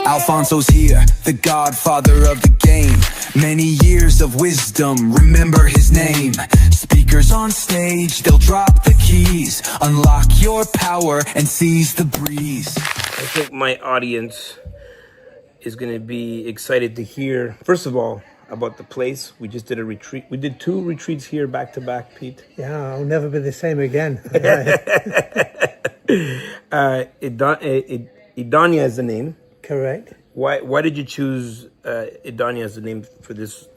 Alfonso's here, the godfather of the game. Many years of wisdom, remember his name. Speakers on stage, they'll drop the keys. Unlock your power and seize the breeze. I think my audience is going to be excited to hear, first of all, about the place. We just did a retreat. We did 2 retreats here back to back, Pete. Yeah, I'll never be the same again. Idónea is the name. Correct. Why did you choose Idónea as the name for this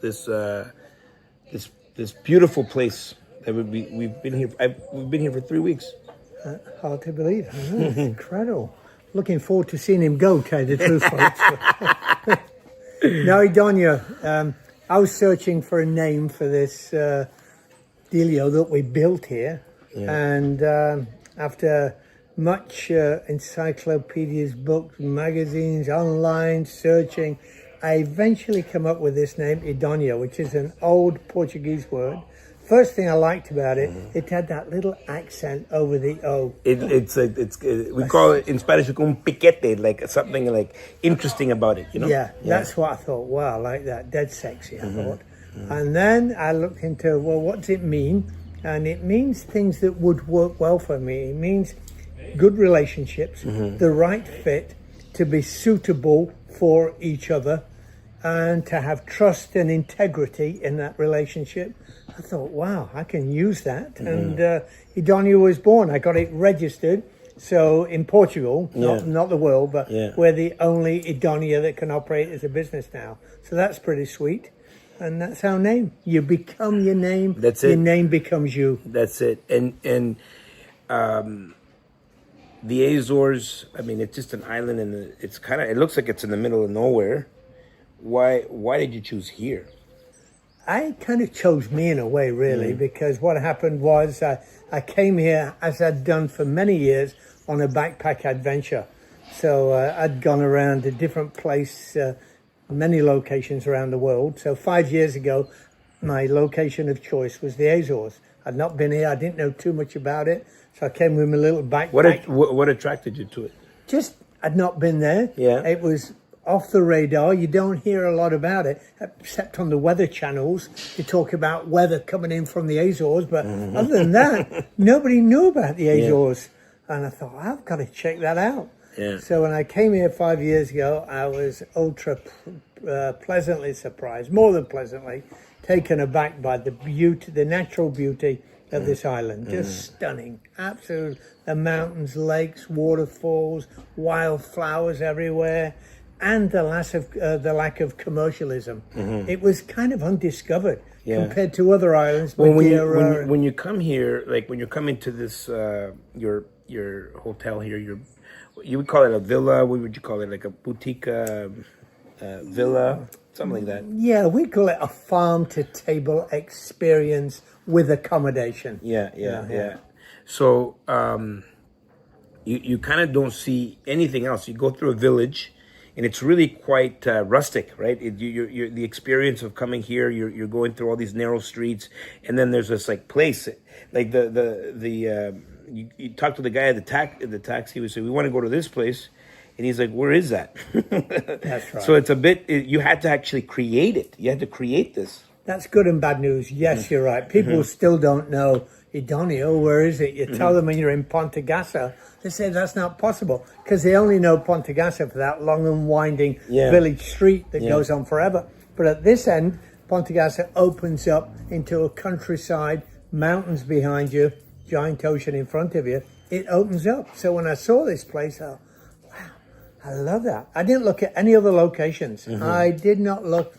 beautiful place that we've been here? We've been here for 3 weeks. Hard to believe. I know, it's incredible. Looking forward to seeing him go, tell you the truth, folks. Now, Idónea, I was searching for a name for this dealio that we built here. Yeah. And after much encyclopedias, books, magazines, online searching, I eventually come up with this name, Idónea, which is an old Portuguese word. First thing I liked about it, it had that little accent over the O. We call it in Spanish un piquete, like something like interesting about it, you know? Yeah, that's what I thought. Wow, I like that. Dead sexy, I thought. And then I looked into, well, what does it mean? And it means things that would work well for me. It means good relationships, the right fit, to be suitable for each other, and to have trust and integrity in that relationship. I thought, wow, I can use that. And Idónea was born. I got it registered. So in Portugal, not the world, but we're the only Idónea that can operate as a business now. So that's pretty sweet. And that's our name. You become your name. That's it. Your name becomes you. That's it. And the Azores, I mean, it's just an island, and it looks like it's in the middle of nowhere. Why did you choose here? I kind of chose me in a way, really, because what happened was I came here, as I'd done for many years, on a backpack adventure. So I'd gone around a different place, many locations around the world. So 5 years ago, my location of choice was the Azores. I'd not been here. I didn't know too much about it. So I came with my little backpack. What attracted you to it? Just, I'd not been there. Yeah. It was off the radar. You don't hear a lot about it, except on the weather channels. You talk about weather coming in from the Azores, but other than that, nobody knew about the Azores. Yeah. And I thought, I've got to check that out. Yeah. So when I came here 5 years ago, I was ultra pleasantly surprised, more than pleasantly, taken aback by the beauty, the natural beauty of this island. Just stunning. Absolute. The mountains, lakes, waterfalls, wildflowers everywhere, and the lack of commercialism. It was kind of undiscovered compared to other islands. Well, when you come here, like when you're coming to this, your hotel here, you would call it a villa. What would you call it? Like a boutique villa, something like that. Yeah, we call it a farm-to-table experience with accommodation. Yeah. So you kind of don't see anything else. You go through a village, and it's really quite rustic, right? You're the experience of coming here. You're going through all these narrow streets, and then there's this like place, like you talk to the guy at the taxi. We say, we want to go to this place, and he's like, where is that? That's right. So it's a bit. You had to actually create it. You had to create this. That's good and bad news. Yes, you're right. People still don't know Idónea. Where is it? You tell them when you're in Ponta Gassa, they say that's not possible because they only know Ponta Gassa for that long and winding village street that goes on forever. But at this end, Ponta Gassa opens up into a countryside, mountains behind you, giant ocean in front of you. It opens up. So when I saw this place, I love that. I didn't look at any other locations. I did not look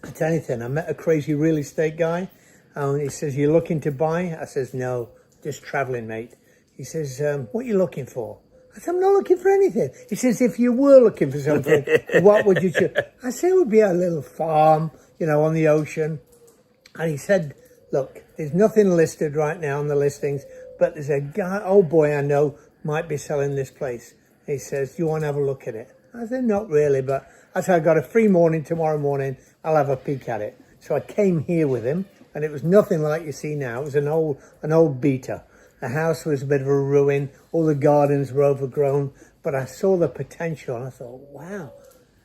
at anything. I met a crazy real estate guy. He says, you looking to buy? I says, no, just traveling, mate. He says, what are you looking for? I said, I'm not looking for anything. He says, if you were looking for something, what would you choose? I said, it would be a little farm, on the ocean. And he said, look, there's nothing listed right now on the listings, but there's a guy, old boy I know, might be selling this place. He says, do you want to have a look at it? I said, not really, but I said, I got a free morning tomorrow morning. I'll have a peek at it. So I came here with him, and it was nothing like you see now. It was an old beater. The house was a bit of a ruin. All the gardens were overgrown, but I saw the potential, and I thought, wow,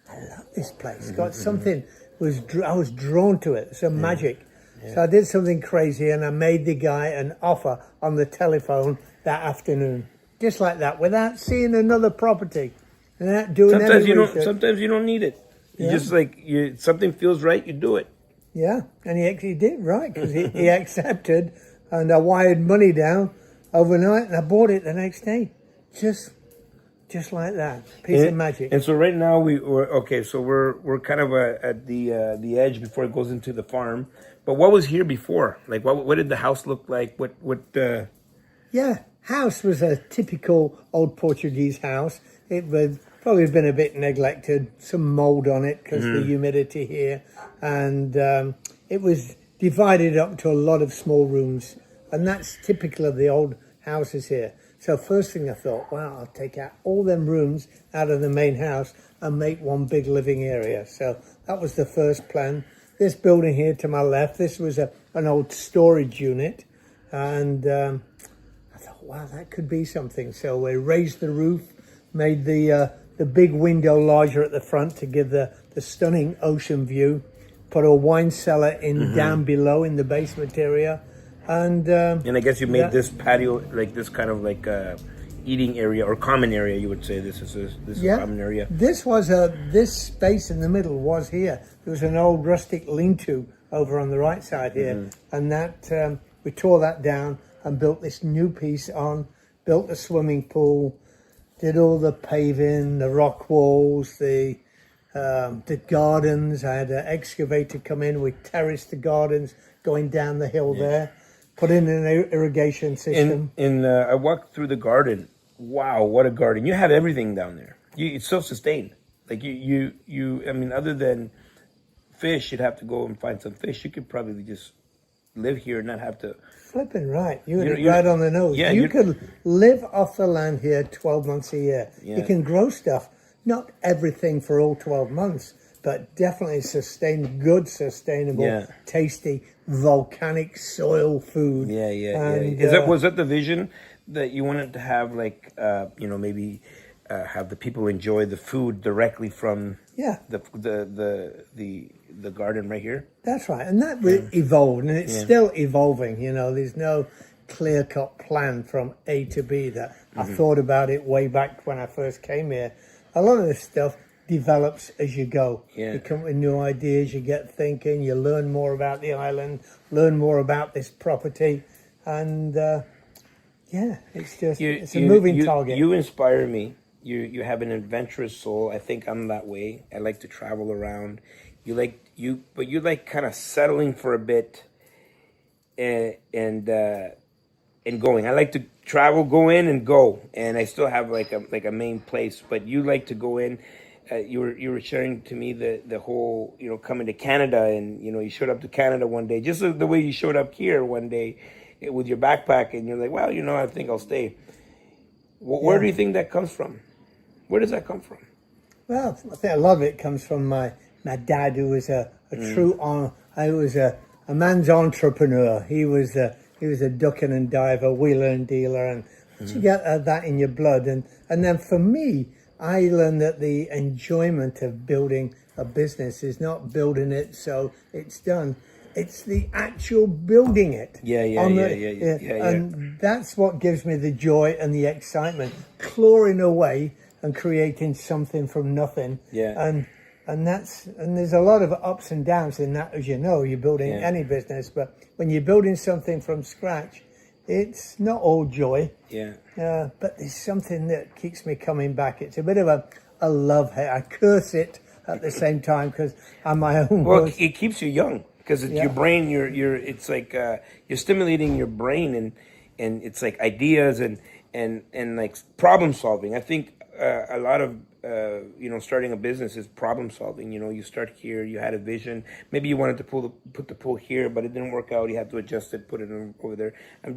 I love this place. It's got something, I was drawn to it, some magic. So I did something crazy and I made the guy an offer on the telephone that afternoon. Just like that, without seeing another property. And without doing any research. Sometimes you don't need it. You just like, something feels right, you do it. Yeah, and he actually did, right, because he accepted, and I wired money down overnight, and I bought it the next day. Just like that, piece of magic. And so right now we're kind of at the edge before it goes into the farm. But what was here before? Like, what did the house look like? Yeah, house was a typical old Portuguese house. It would probably have been a bit neglected, some mold on it because of the humidity here, and it was divided up to a lot of small rooms, and that's typical of the old houses here. So first thing I thought, wow, I'll take out all them rooms out of the main house and make one big living area. So that was the first plan. This building here to my left, this was an old storage unit, and I thought, wow, that could be something. So we raised the roof, made the big window larger at the front to give the stunning ocean view, put a wine cellar in down below in the basement area, and I guess you made this patio like this kind of like eating area or common area. You would say this is a common area. This was this space in the middle was here. There was an old rustic lean-to over on the right side here, and that we tore that down and built this new piece on. Built a swimming pool, did all the paving, the rock walls, the gardens. I had an excavator come in. We terraced the gardens going down the hill there. Put in an irrigation system. I walked through the garden. Wow, what a garden! You have everything down there. It's self-sustained. Like you. I mean, other than fish, you'd have to go and find some fish. You could probably just live here and not have to. Flipping right. You hit it right on the nose. Yeah, you could live off the land here 12 months a year. Yeah. You can grow stuff. Not everything for all 12 months, but definitely good, sustainable, tasty, volcanic soil food. Yeah. Was that the vision that you wanted to have, like, maybe have the people enjoy the food directly from the garden right here? That's right, and that evolved, and it's still evolving. There's no clear-cut plan from A to B that I thought about it way back when I first came here. A lot of this stuff develops as you go. You come with new ideas, you get thinking, you learn more about the island, learn more about this property, and it's a moving target. You inspire me. You have an adventurous soul. I think I'm that way. I like to travel around. You like kind of settling for a bit and going. I like to travel, go in and go, and I still have like a main place. But you like to go in. You were sharing to me the whole coming to Canada, and you showed up to Canada one day, just the way you showed up here one day with your backpack, and you're like, well, I think I'll stay. Where do you think that comes from? Where does that come from? Well, I think a lot of it comes from my dad, who was a man's entrepreneur. He was a ducking and diver, wheeler and dealer, and you get that in your blood. And then for me, I learned that the enjoyment of building a business is not building it so it's done. It's the actual building it. Yeah. And that's what gives me the joy and the excitement, clawing away and creating something from nothing. And there's a lot of ups and downs in that, as you know. You're building any business, but when you're building something from scratch, it's not all joy. But there's something that keeps me coming back. It's a bit of a love-hate. I curse it at the same time because I'm my own. Well, it keeps you young because your brain. It's like you're stimulating your brain, and it's like ideas and like problem solving. I think a lot of starting a business is problem solving. You start here, you had a vision. Maybe you wanted to put the pool here, but it didn't work out. You had to adjust it, put it over there. I'm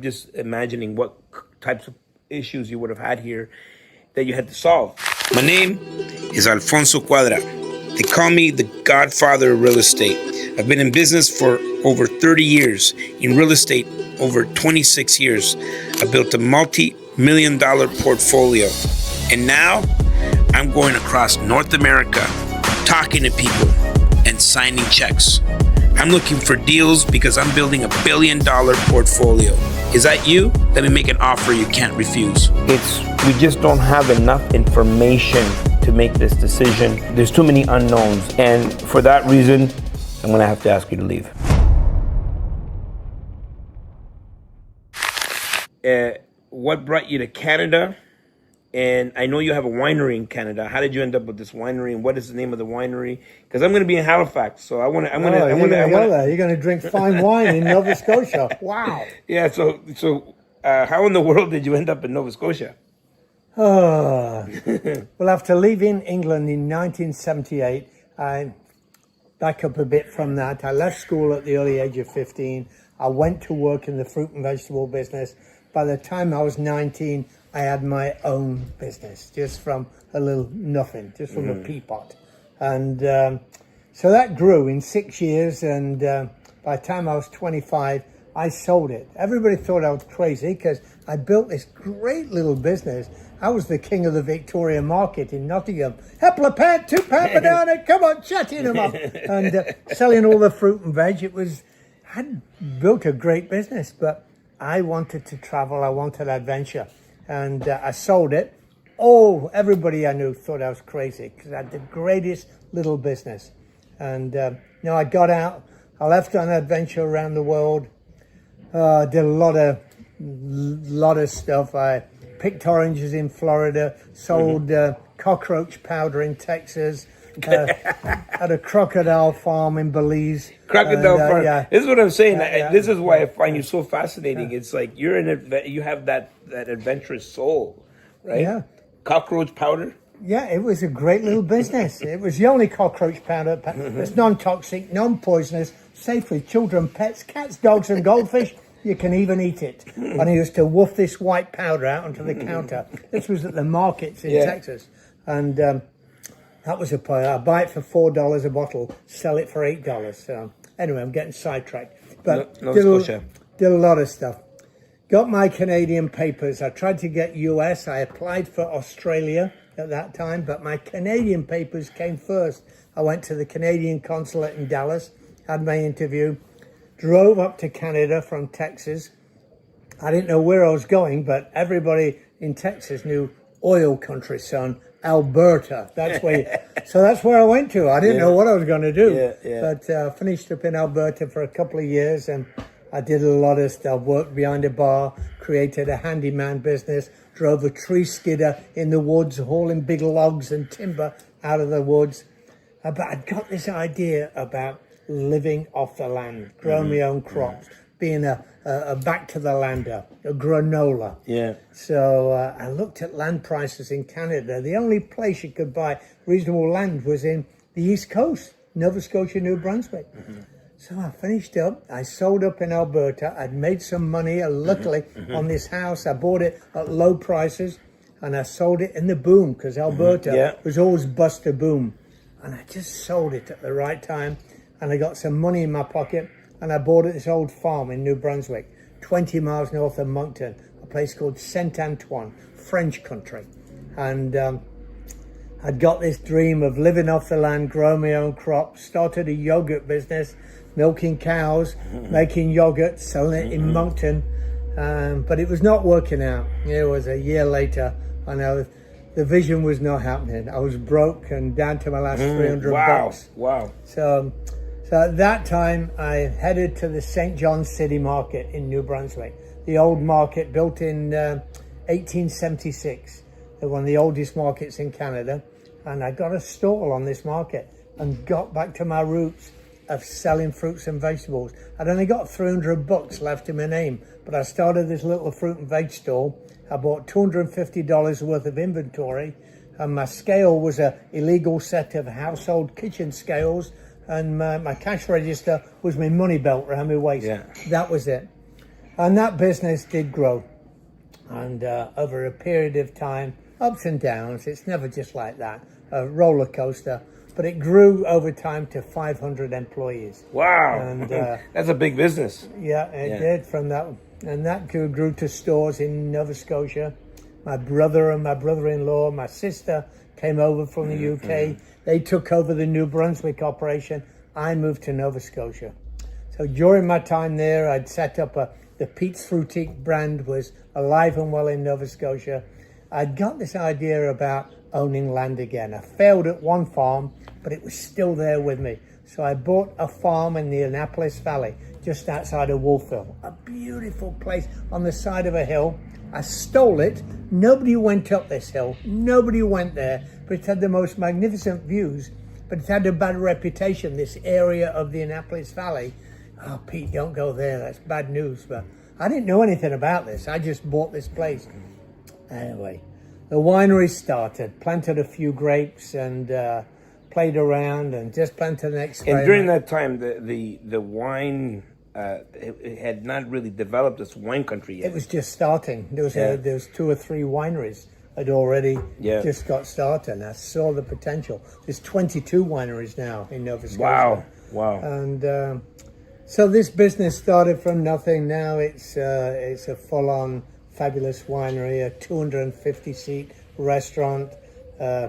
just imagining what types of issues you would have had here that you had to solve. My name is Alfonso Cuadra. They call me the Godfather of real estate. I've been in business for over 30 years. In real estate, over 26 years. I built a multi-million-dollar portfolio. And now I'm going across North America, talking to people and signing checks. I'm looking for deals because I'm building a $1 billion portfolio. Is that you? Let me make an offer you can't refuse. We just don't have enough information to make this decision. There's too many unknowns. And for that reason, I'm gonna have to ask you to leave. What brought you to Canada? And I know you have a winery in Canada. How did you end up with this winery, and what is the name of the winery? Because I'm going to be in Halifax, so I'm gonna go there. You're going to drink fine wine in Nova Scotia. Wow. Yeah. So how in the world did you end up in Nova Scotia? Well, after leaving England in 1978, I back up a bit from that. I left school at the early age of 15. I went to work in the fruit and vegetable business. By the time I was 19, I had my own business, just from a little nothing, just from a pea pot. And so that grew in 6 years, and by the time I was 25, I sold it. Everybody thought I was crazy because I built this great little business. I was the king of the Victoria market in Nottingham. Apple a pant, 2 pound banana, come on, chatting them up. And selling all the fruit and veg. I'd built a great business, but I wanted to travel, I wanted adventure. And I sold it. Oh, everybody I knew thought I was crazy because I had the greatest little business. And I got out. I left on an adventure around the world. Did a lot of stuff. I picked oranges in Florida, sold cockroach powder in Texas. Had a crocodile farm in Belize. Crocodile farm. Yeah. This is what I'm saying. This is why I find you so fascinating. It's like you have that adventurous soul, right? Yeah. Cockroach powder. Yeah, it was a great little business. It was the only cockroach powder that's non-toxic, non-poisonous, safe with children, pets, cats, dogs, and goldfish. You can even eat it. And I used to woof this white powder out onto the counter. This was at the markets in Texas, and that was a point. I buy it for $4 a bottle, sell it for $8. So anyway, I'm getting sidetracked. But did a lot of stuff. Got my Canadian papers. I tried to get US. I applied for Australia at that time, but my Canadian papers came first. I went to the Canadian consulate in Dallas, had my interview, drove up to Canada from Texas. I didn't know where I was going, but everybody in Texas knew oil country, son. Alberta. So that's where I went to. I didn't know what I was going to do, but finished up in Alberta for a couple of years, and I did a lot of stuff. Worked behind a bar, created a handyman business, drove a tree skidder in the woods, hauling big logs and timber out of the woods. But I'd got this idea about living off the land, growing my own crops, being a back to the lander, a granola. Yeah. So I looked at land prices in Canada. The only place you could buy reasonable land was in the East Coast, Nova Scotia, New Brunswick. So I finished up. I sold up in Alberta. I'd made some money, luckily, on this house. I bought it at low prices, and I sold it in the boom because Alberta was always bust a boom. And I just sold it at the right time, and I got some money in my pocket. And I bought this old farm in New Brunswick, 20 miles north of Moncton, a place called Saint Antoine, French country. And I'd got this dream of living off the land, growing my own crops, started a yogurt business, milking cows, making yogurt, selling it in Moncton. But it was not working out. It was a year later, and the vision was not happening. I was broke and down to my last 300 bucks. Wow. So at that time, I headed to the St. John's City Market in New Brunswick, the old market built in 1876. They're one of the oldest markets in Canada. And I got a stall on this market and got back to my roots of selling fruits and vegetables. I'd only got 300 bucks left in my name, but I started this little fruit and veg stall. I bought $250 worth of inventory, and my scale was a illegal set of household kitchen scales, and my cash register was my money belt around my waist. That was it. And that business did grow. And over a period of time, ups and downs, it's never just like that, a roller coaster. But it grew over time to 500 employees. Wow. And that's a big business. Yeah, it did from that. And that grew to stores in Nova Scotia. My brother and my brother-in-law, my sister came over from the UK. They took over the New Brunswick operation. I moved to Nova Scotia. So during my time there, I'd set up the Pete's Fruitique brand was alive and well in Nova Scotia. I'd got this idea about owning land again. I failed at one farm, but it was still there with me. So I bought a farm in the Annapolis Valley, just outside of Wolfville. A beautiful place on the side of a hill. I stole it. Nobody went up this hill. Nobody went there, but it had the most magnificent views, but it had a bad reputation, this area of the Annapolis Valley. Oh, Pete, don't go there. That's bad news. But I didn't know anything about this. I just bought this place. Anyway, the winery started, planted a few grapes and played around and just planted the next. And during that time, the wine it had not really developed as wine country yet. It was just starting. There was 2 or 3 wineries had already just got started. And I saw the potential. There's 22 wineries now in Nova Scotia. Wow! And so this business started from nothing. Now it's a full-on fabulous winery, a 250-seat restaurant.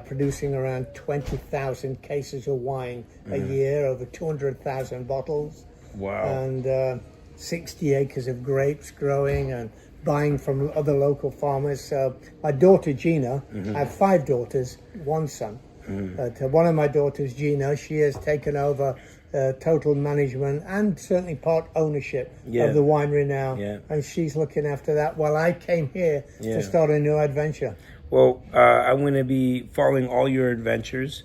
Producing around 20,000 cases of wine a year, over 200,000 bottles. Wow. And 60 acres of grapes growing and buying from other local farmers. So my daughter Gina, I have 5 daughters, 1 son. But one of my daughters, Gina, she has taken over total management and certainly part ownership of the winery now. And she's looking after that while I came here to start a new adventure. Well, I'm going to be following all your adventures.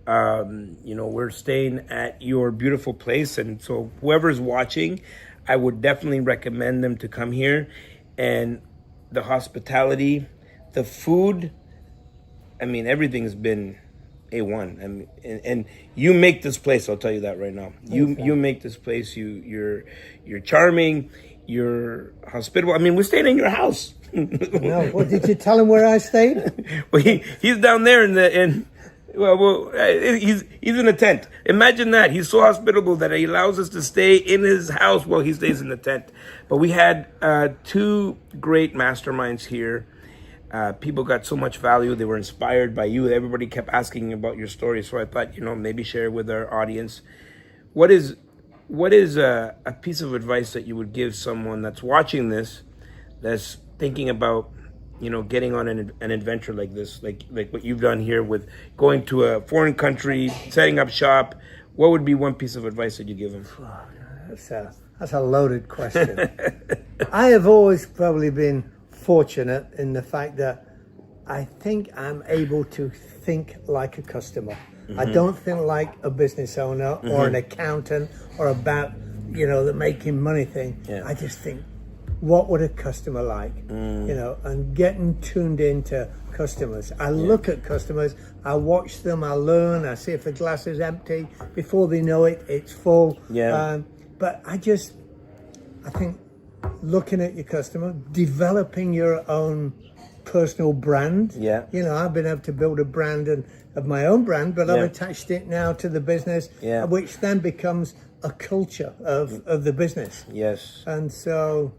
We're staying at your beautiful place. And so whoever's watching, I would definitely recommend them to come here. And the hospitality, the food, I mean, everything's been A1. I mean, and you make this place, I'll tell you that right now. You make this place. You're charming. You're hospitable. I mean, we're staying in your house. No, well, did you tell him where I stayed? Well, he's down there he's in a tent. Imagine that. He's so hospitable that he allows us to stay in his house while he stays in the tent. But we had 2 great masterminds here. People got so much value. They were inspired by you. Everybody kept asking about your story. So I thought, maybe share with our audience. What is a piece of advice that you would give someone that's watching this, that's thinking about, getting on an adventure like this, like what you've done here with going to a foreign country, setting up shop? What would be one piece of advice that you give them? That's a loaded question. I have always probably been fortunate in the fact that I think I'm able to think like a customer. I don't think like a business owner or an accountant or about, the making money thing. I just think, what would a customer like? And getting tuned into customers. I look at customers, I watch them, I learn, I see if the glass is empty. Before they know it, it's full. But I think looking at your customer, developing your own personal brand. I've been able to build a brand of my own brand, but I've attached it now to the business, which then becomes a culture of the business. And so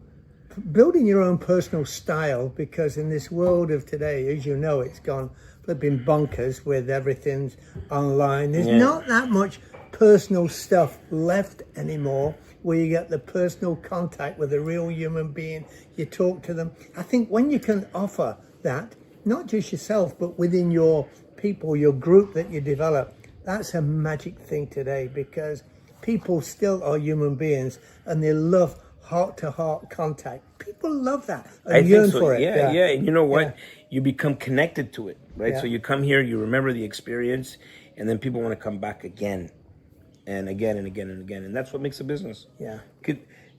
building your own personal style, because in this world of today, as you know, it's gone flipping bonkers with everything's online. There's not that much personal stuff left anymore where you get the personal contact with a real human being, you talk to them. I think when you can offer that, not just yourself, but within your people, your group that you develop, that's a magic thing today, because people still are human beings and they love heart-to-heart contact. People love that and yearn for it. And you know what? You become connected to it, right? So you come here, you remember the experience, and then people want to come back again and again and again and again. And that's what makes a business.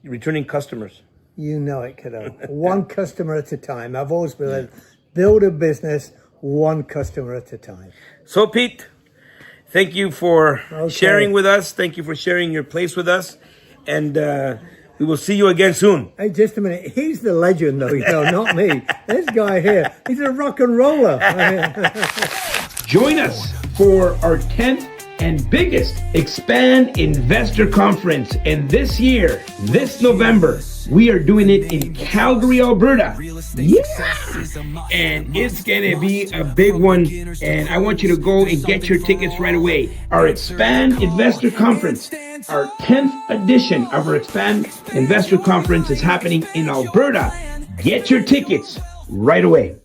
Returning customers. You know it, kiddo. One customer at a time. I've always been build a business one customer at a time. So, Pete, thank you for sharing with us. Thank you for sharing your place with us. And we will see you again soon. Hey, just a minute. He's the legend, though, not me. This guy here, he's a rock and roller. Join us for our 10th and biggest Expand Investor Conference. And this year, this November, we are doing it in Calgary, Alberta. Yeah! And it's gonna be a big one. And I want you to go and get your tickets right away. Our Expand Investor Conference, our 10th edition of our Expand Investor Conference is happening in Alberta. Get your tickets right away.